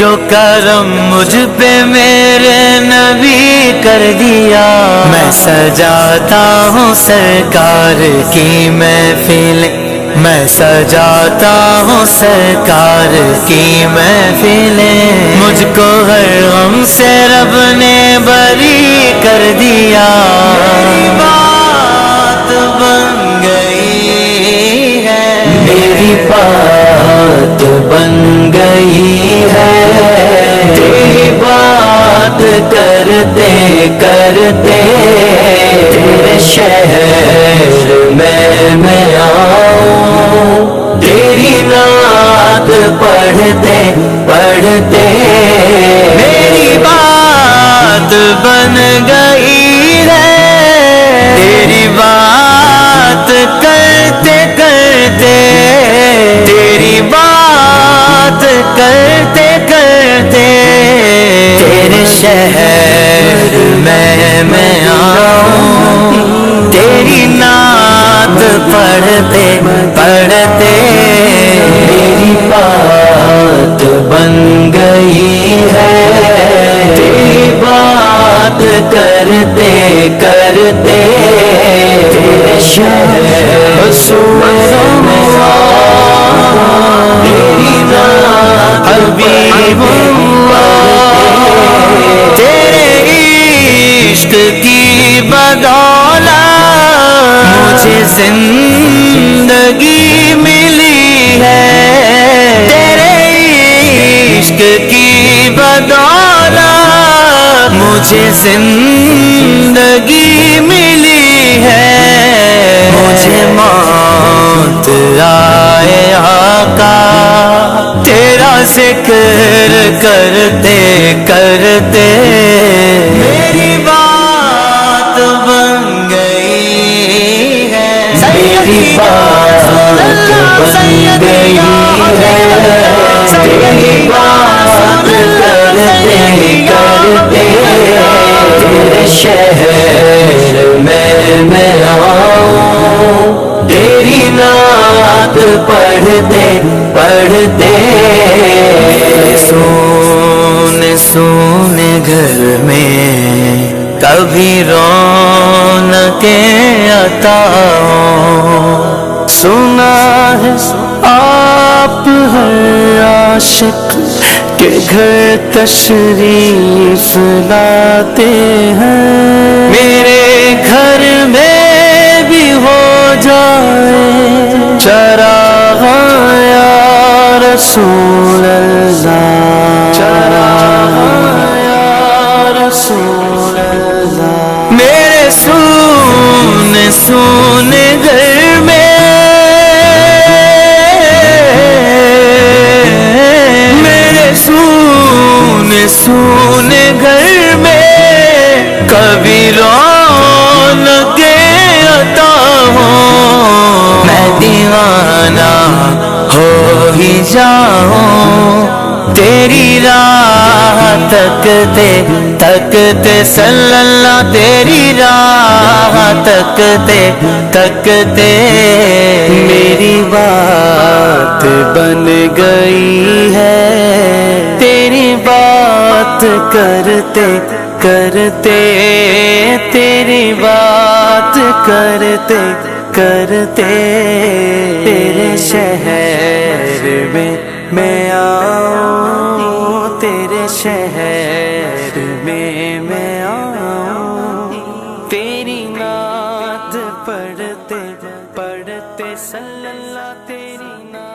جو کرم مجھ پہ میرے نبی کر دیا، میں سجاتا ہوں سرکار کی محفل، میں سجاتا ہوں سرکار کی محفلیں، مجھ کو ہر غم سے رب نے بری کر دیا، میری بات بن گئی ہے، میری بات بن گئی ہے، تیری بات کرتے کرتے تیرے شہر میں آؤں، تیری نعت پڑھتے پڑھتے میری بات بن گئی ہے، تیری بات کرتے کرتے تیری بات کرتے کرتے تیرے شہر میں آؤں، تیری نعت پڑھتے پڑھتے میری بات بن گئی ہے، تیری بات کرتے کرتے تیرے شہر میں آؤں، تیری نعت حبیب تیرے عشق کی بدولت مجھے زندگی ملی ہے، تیرے عشق کی بدولت مجھے زندگی ملی ہے، مجھے موت آئے آقا تیرا ذکر کرتے کرتے میری بات بن گئی ہے، میری بات بن گئی ہے، تیری بات کرتے کرتے تیرے شہر میں آؤں، تیری نعت پڑھتے پڑھتے سونے سونے گھر میں کبھی رونقیں عطا ہوں، سنا ہے آپ ہر عاشق کے گھر تشریف لاتے ہیں، میرے گھر میں بھی ہو جائے چراغ یا رسول اللہ، چراغ یا رسول اللہ، میرے سونے سونے گھر میں سونے سونے گھر میں کبھی رونقیں عطا ہوں، میں دیوانہ ہو ہی جاؤں، تیری راہ تکتے تکتے صلی اللہ، تیری راہ تکتے تکتے میری بات بن گئی ہے، تیری بات کرتے کرتے تیری بات کرتے کرتے تیرے شہر میں آؤں، تیرے شہر میں آؤں، تیری نعت پڑھتے پڑھتے صلی اللہ، تیری نعت